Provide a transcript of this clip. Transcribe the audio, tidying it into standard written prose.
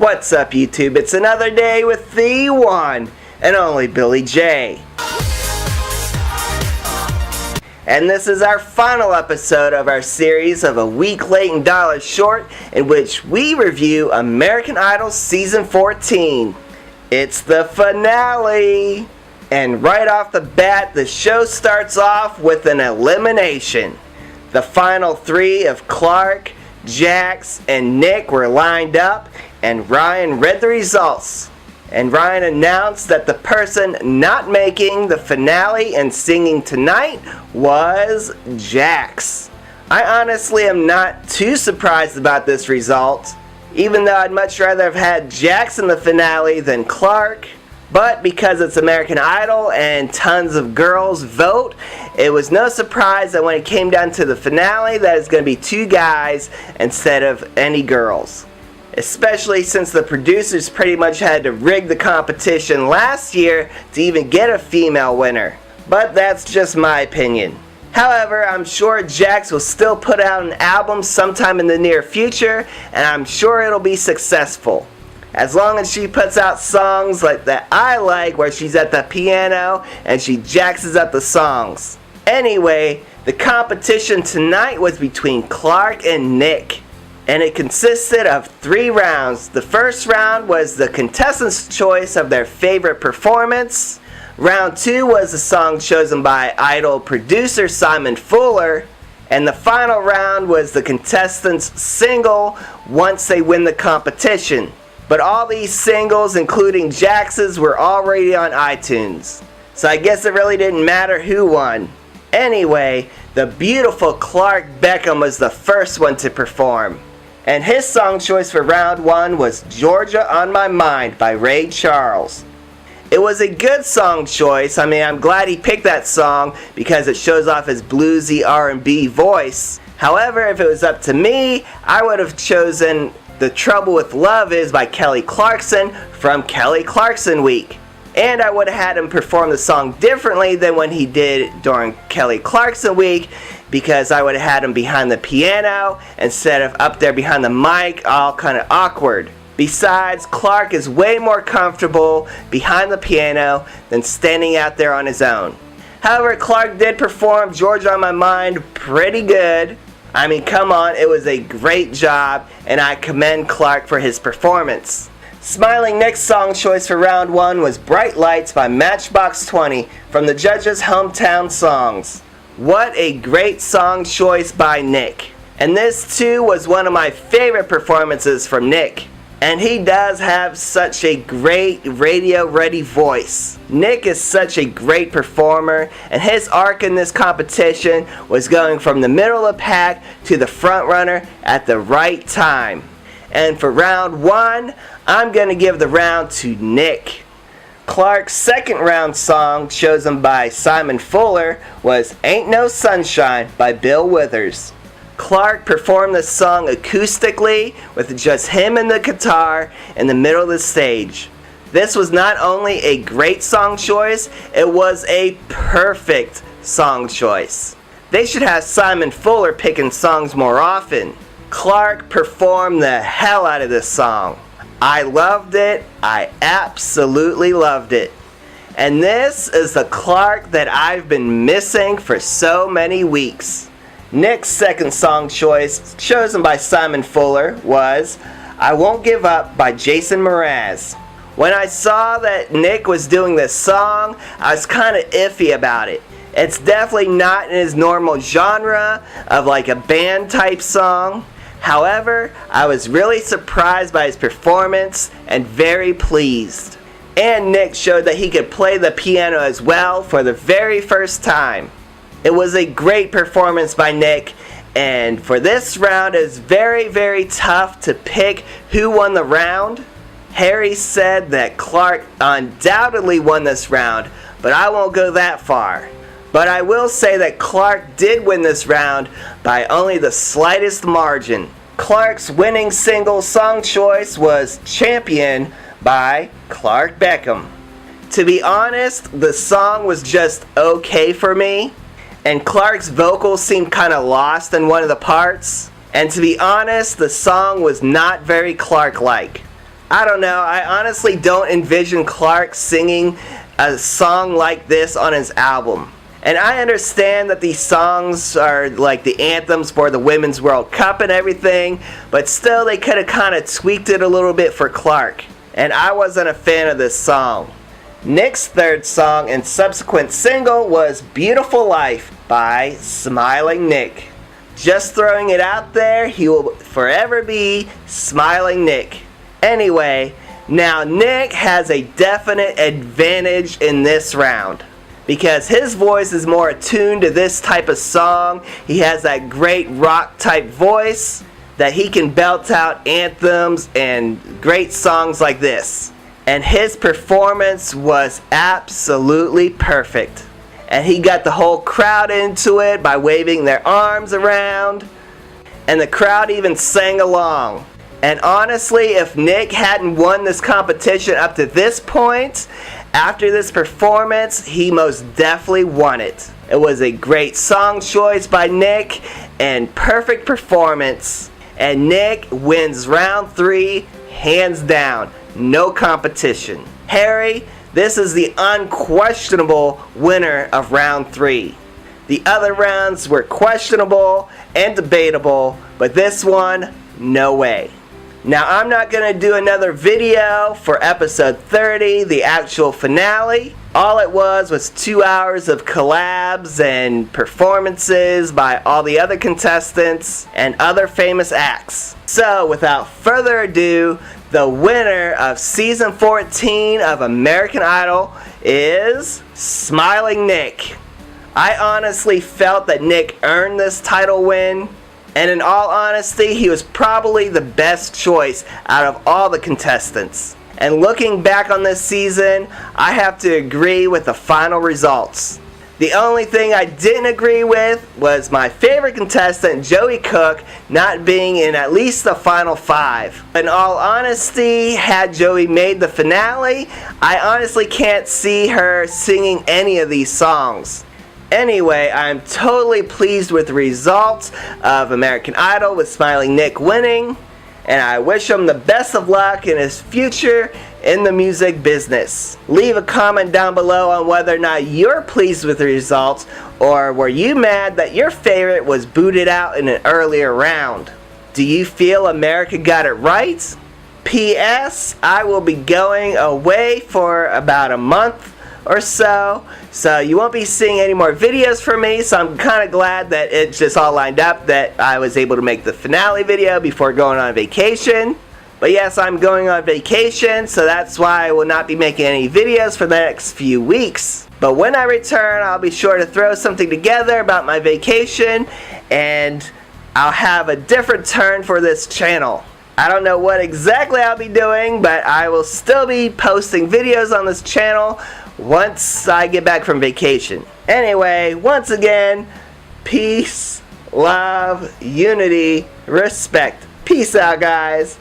What's up, YouTube? It's another day with the one and only Billy J. And this is our final episode of our series of A Week Late and Dollar Short, in which we review American Idol Season 14. It's the finale! And right off the bat, the show starts off with an elimination. The final three of Clark, Jax, and Nick were lined up, and Ryan read the results. And Ryan announced that the person not making the finale and singing tonight was Jax. I honestly am not too surprised about this result, even though I'd much rather have had Jax in the finale than Clark. But because it's American Idol and tons of girls vote, it was no surprise that when it came down to the finale that it's going to be two guys instead of any girls. Especially since the producers pretty much had to rig the competition last year to even get a female winner. But that's just my opinion. However, I'm sure Jax will still put out an album sometime in the near future, and I'm sure it'll be successful. As long as she puts out songs like that I like, where she's at the piano and she jaxes up the songs. Anyway, the competition tonight was between Clark and Nick, and it consisted of 3 rounds. The first round was the contestants' choice of their favorite performance. Round 2 was a song chosen by Idol producer Simon Fuller. And the final round was the contestants' single once they win the competition. But all these singles, including Jax's, were already on iTunes. So I guess it really didn't matter who won. Anyway, the beautiful Clark Beckham was the first one to perform. And his song choice for round 1 was Georgia on My Mind by Ray Charles. It was a good song choice. I mean, I'm glad he picked that song because it shows off his bluesy R&B voice. However, if it was up to me, I would have chosen The Trouble with Love Is by Kelly Clarkson from Kelly Clarkson Week. And I would have had him perform the song differently than when he did during Kelly Clarkson Week, because I would have had him behind the piano instead of up there behind the mic, all kind of awkward. Besides, Clark is way more comfortable behind the piano than standing out there on his own. However, Clark did perform Georgia on My Mind pretty good. I mean, come on, it was a great job, and I commend Clark for his performance. Smiling Nick's song choice for round 1 was Bright Lights by Matchbox 20 from the judges' Hometown Songs. What a great song choice by Nick. And this too was one of my favorite performances from Nick. And he does have such a great radio-ready voice. Nick is such a great performer, and his arc in this competition was going from the middle of the pack to the front runner at the right time. And for round 1, I'm going to give the round to Nick. Clark's second round song, chosen by Simon Fuller, was Ain't No Sunshine by Bill Withers. Clark performed the song acoustically with just him and the guitar in the middle of the stage. This was not only a great song choice, it was a perfect song choice. They should have Simon Fuller picking songs more often. Clark performed the hell out of this song. I loved it. I absolutely loved it. And this is the Clark that I've been missing for so many weeks. Nick's second song choice, chosen by Simon Fuller, was I Won't Give Up by Jason Mraz. When I saw that Nick was doing this song, I was kind of iffy about it. It's definitely not in his normal genre of like a band type song. However, I was really surprised by his performance and very pleased. And Nick showed that he could play the piano as well for the very first time. It was a great performance by Nick, and for this round it's very, very tough to pick who won the round. Harry said that Clark undoubtedly won this round, but I won't go that far. But I will say that Clark did win this round by only the slightest margin. Clark's winning single song choice was Champion by Clark Beckham. To be honest, the song was just okay for me, and Clark's vocals seemed kind of lost in one of the parts. And to be honest, the song was not very Clark-like. I don't know, I honestly don't envision Clark singing a song like this on his album. And I understand that these songs are like the anthems for the Women's World Cup and everything, but still they could have kind of tweaked it a little bit for Clark. And I wasn't a fan of this song. Nick's third song and subsequent single was Beautiful Life by Smiling Nick. Just throwing it out there, he will forever be Smiling Nick. Anyway, now Nick has a definite advantage in this round because his voice is more attuned to this type of song. He has that great rock type voice that he can belt out anthems and great songs like this. And his performance was absolutely perfect. And he got the whole crowd into it by waving their arms around. And the crowd even sang along. And honestly, if Nick hadn't won this competition up to this point, after this performance, he most definitely won it. It was a great song choice by Nick and perfect performance. And Nick wins round 3 hands down. No competition. Harry, this is the unquestionable winner of round 3. The other rounds were questionable and debatable, but this one, no way. Now I'm not going to do another video for episode 30, the actual finale. All it was 2 hours of collabs and performances by all the other contestants and other famous acts. So without further ado, the winner of season 14 of American Idol is Smiling Nick. I honestly felt that Nick earned this title win. And in all honesty, he was probably the best choice out of all the contestants. And looking back on this season, I have to agree with the final results. The only thing I didn't agree with was my favorite contestant, Joey Cook, not being in at least the final 5. In all honesty, had Joey made the finale, I honestly can't see her singing any of these songs. Anyway, I'm totally pleased with the results of American Idol with Smiling Nick winning, and I wish him the best of luck in his future in the music business. Leave a comment down below on whether or not you're pleased with the results, or were you mad that your favorite was booted out in an earlier round? Do you feel America got it right? P.S. I will be going away for about a month or so you won't be seeing any more videos from me, so I'm kind of glad that it just all lined up that I was able to make the finale video before going on vacation. But yes, I'm going on vacation, so that's why I will not be making any videos for the next few weeks. But when I return, I'll be sure to throw something together about my vacation, and I'll have a different turn for this channel. I don't know what exactly I'll be doing, but I will still be posting videos on this channel once I get back from vacation. Anyway, once again, peace, love, unity, respect. Peace out, guys.